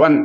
1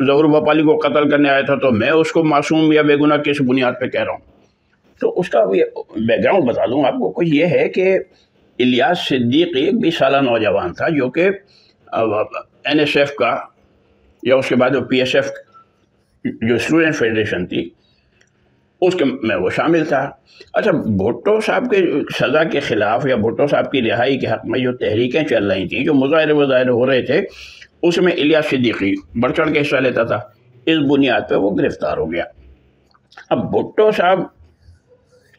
ظہور بھوپالی کو قتل کرنے آیا تھا تو میں اس کو معصوم یا بے گناہ کس بنیاد پہ کہہ رہا ہوں؟ تو اس کا بیک گراؤنڈ بتا دوں آپ کو. کچھ یہ ہے کہ الیاس صدیقی ایک 20 سالہ نوجوان تھا جو کہ این ایس ایف کا یا اس کے بعد وہ پی ایس ایف جو اسٹوڈنٹ فیڈریشن تھی اس کے میں وہ شامل تھا. اچھا بھٹو صاحب کے سزا کے خلاف یا بھٹو صاحب کی رہائی کے حق میں جو تحریکیں چل رہی تھیں، جو مظاہرے ہو رہے تھے، اس میں الیاس صدیقی بڑھ چڑھ کے حصہ لیتا تھا. اس بنیاد پہ وہ گرفتار ہو گیا. اب بھٹو صاحب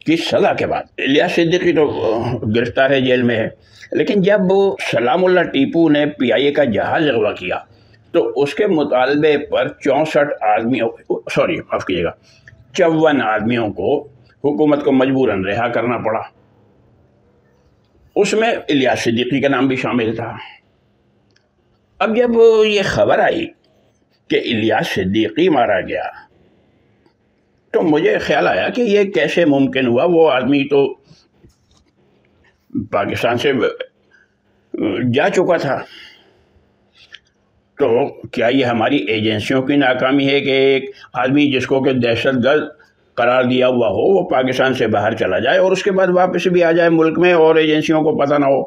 کی سزا کے بعد الیاس صدیقی تو گرفتار ہے، جیل میں ہے، لیکن جب سلام اللہ ٹیپو نے پی آئی اے کا جہاز اغوا کیا تو اس کے مطالبے پر 54 آدمیوں کو حکومت کو مجبوراً رہا کرنا پڑا. اس میں الیاس صدیقی کا نام بھی شامل تھا. اب جب یہ خبر آئی کہ الیاس صدیقی مارا گیا تو مجھے خیال آیا کہ یہ کیسے ممکن ہوا. وہ آدمی تو پاکستان سے جا چکا تھا. تو کیا یہ ہماری ایجنسیوں کی ناکامی ہے کہ ایک آدمی جس کو کہ دہشت گرد قرار دیا ہوا ہو وہ پاکستان سے باہر چلا جائے اور اس کے بعد واپس بھی آ جائے ملک میں اور ایجنسیوں کو پتہ نہ ہو؟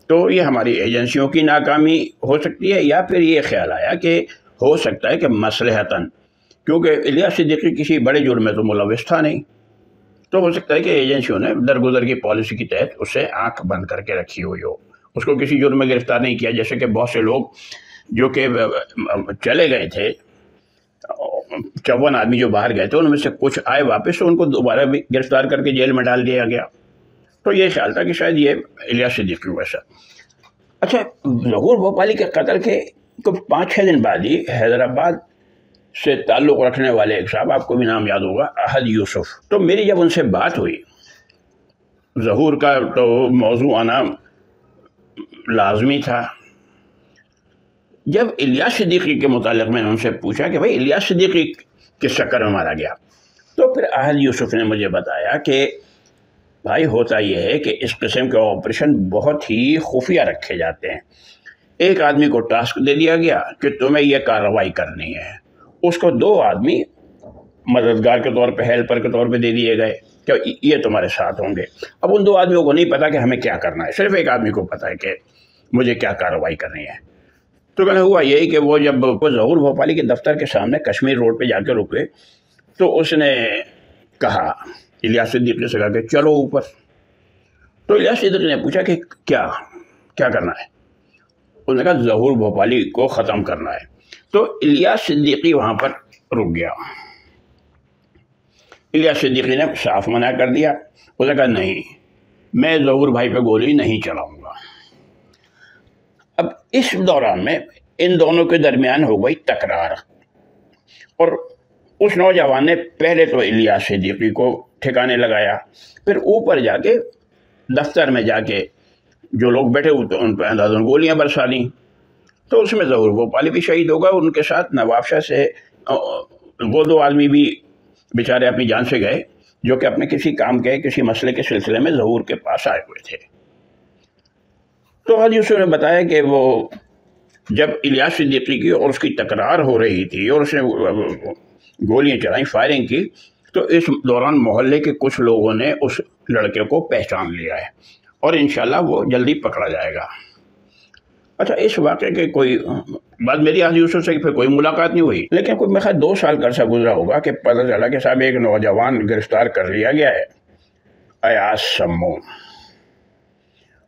تو یہ ہماری ایجنسیوں کی ناکامی ہو سکتی ہے، یا پھر یہ خیال آیا کہ ہو سکتا ہے کہ مصلحتاً، کیونکہ الیاس صدیقی کسی بڑے جرم میں تو ملوث تھا نہیں، تو ہو سکتا ہے کہ ایجنسیوں نے درگزر کی پالیسی کے تحت اسے آنکھ بند کر کے رکھی ہوئی ہو، اس کو کسی جرم میں گرفتار نہیں کیا. جیسے کہ بہت سے لوگ جو کہ چلے گئے تھے، 54 آدمی جو باہر گئے تھے، ان میں سے کچھ آئے واپس تو ان کو دوبارہ بھی گرفتار کر کے جیل میں ڈال دیا گیا. تو یہ خیال تھا کہ شاید یہ الیاس صدیقی ویسا. اچھا ظہور بھوپالی کے قتل کے کچھ 5-6 دن بعد ہی حیدرآباد سے تعلق رکھنے والے ایک صاحب، آپ کو بھی نام یاد ہوگا، احد یوسف، تو میری جب ان سے بات ہوئی، ظہور کا تو موضوع آنا لازمی تھا. جب الیاس صدیقی کے متعلق میں نے ان سے پوچھا کہ بھائی الیاس صدیقی کس چکر میں مارا گیا، تو پھر احد یوسف نے مجھے بتایا کہ بھائی ہوتا یہ ہے کہ اس قسم کے آپریشن بہت ہی خفیہ رکھے جاتے ہیں. ایک آدمی کو ٹاسک دے دیا گیا کہ تمہیں یہ کارروائی کرنی ہے، اس کو 2 آدمی مددگار کے طور پہ، ہیلپر کے طور پہ دے دیے گئے کہ یہ تمہارے ساتھ ہوں گے. اب ان 2 آدمیوں کو نہیں پتا کہ ہمیں کیا کرنا ہے، صرف ایک آدمی کو پتا ہے کہ مجھے کیا کارروائی کرنی ہے. تو کہنا ہوا یہی کہ وہ جب ظہور بھوپالی کے دفتر کے سامنے کشمیر روڈ پہ جا کے رکے تو اس نے کہا الیاس صدیقی سے کہا کہ چلو اوپر. تو الیاس صدیقی نے پوچھا کہ کیا کرنا ہے؟ اس نے کہا ظہور بھوپالی کو ختم کرنا ہے. تو الیاس صدیقی وہاں پر رک گیا. الیاس صدیقی نے صاف منع کر دیا. اس نے کہا نہیں، میں ظہور بھائی پہ گولی نہیں چلاؤں گا. اب اس دوران میں ان دونوں کے درمیان ہو گئی تکرار، اور اس نوجوان نے پہلے تو الیاس صدیقی کو ٹھکانے لگایا، پھر اوپر جا کے دفتر میں جا کے جو لوگ بیٹھے ہوئے ان پہ اندازوں گولیاں برسا دیں. تو اس میں ظہور بھوپالی بھی شہید ہوگا، ان کے ساتھ نواب شاہ سے وہ 2 آدمی بھی بیچارے اپنی جان سے گئے جو کہ اپنے کسی کام کے کسی مسئلے کے سلسلے میں ظہور کے پاس آئے ہوئے تھے. تو احد یوسف نے بتایا کہ وہ جب الیاس صدیقی کی اور اس کی تکرار ہو رہی تھی اور اس نے گولیاں چلائیں، فائرنگ کی، تو اس دوران محلے کے کچھ لوگوں نے اس لڑکے کو پہچان لیا ہے اور انشاءاللہ وہ جلدی پکڑا جائے گا. اچھا اس واقعے کے کوئی بعد میری احد یوسف سے پھر کوئی ملاقات نہیں ہوئی، لیکن کوئی میرے خیال 2 سال کا عرصہ گزرا ہوگا کہ پتہ چلا کہ صاحب ایک نوجوان گرفتار کر لیا گیا ہے، ایاز سمو،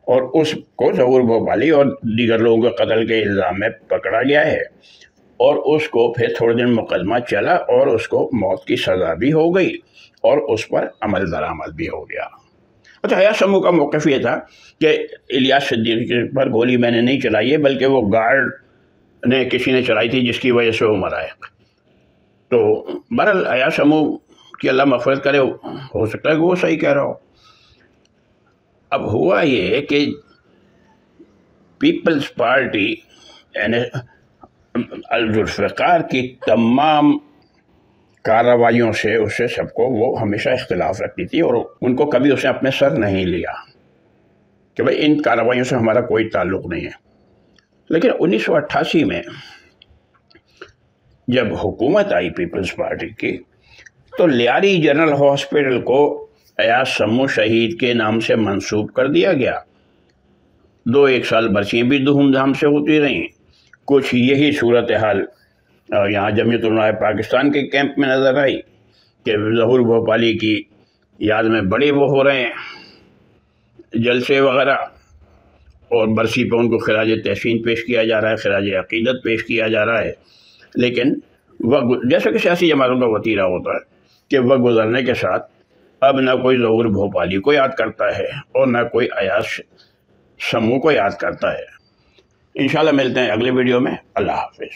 اور اس کو ظہور بھوپالی اور دیگر لوگوں کے قتل کے الزام میں پکڑا گیا ہے، اور اس کو پھر تھوڑے دن مقدمہ چلا اور اس کو موت کی سزا بھی ہو گئی اور اس پر عمل درآمد بھی ہو گیا. اچھا ایاز سمو کا موقف یہ تھا کہ الیاس صدیقی پر گولی میں نے نہیں چلائی ہے، بلکہ وہ گارڈ نے کسی نے چلائی تھی جس کی وجہ سے وہ مرا ہے. تو بہرحال ایاز سمو کی اللہ مغفرت کرے، ہو سکتا ہے کہ وہ صحیح کہہ رہا ہو. اب ہوا یہ کہ پیپلز پارٹی یعنی ذوالفقار کی تمام کارروائیوں سے اسے سب کو وہ ہمیشہ اختلاف رکھتی تھی، اور ان کو کبھی اس نے اپنے سر نہیں لیا کہ بھئی ان کارروائیوں سے ہمارا کوئی تعلق نہیں ہے. لیکن 1988 میں جب حکومت آئی پیپلز پارٹی کی تو لیاری جنرل ہاسپٹل کو ایاز سمو شہید کے نام سے منسوب کر دیا گیا۔ 1 سال برسیاں بھی دھوم دھام سے ہوتی رہیں۔ کچھ یہی صورتحال یہاں جمعیت علماء پاکستان کے کیمپ میں نظر آئی کہ ظہور بھوپالی کی یاد میں بڑے وہ ہو رہے ہیں جلسے وغیرہ، اور برسی پہ ان کو خراج تحسین پیش کیا جا رہا ہے، خراج عقیدت پیش کیا جا رہا ہے۔ لیکن وقت جیسا کہ سیاسی جماعتوں کا وتیرہ ہوتا ہے کہ وقت گزرنے کے ساتھ اب نہ کوئی ظہور بھوپالی کو یاد کرتا ہے اور نہ کوئی ایاز سمو کو یاد کرتا ہے۔ انشاءاللہ ملتے ہیں اگلے ویڈیو میں۔ اللہ حافظ۔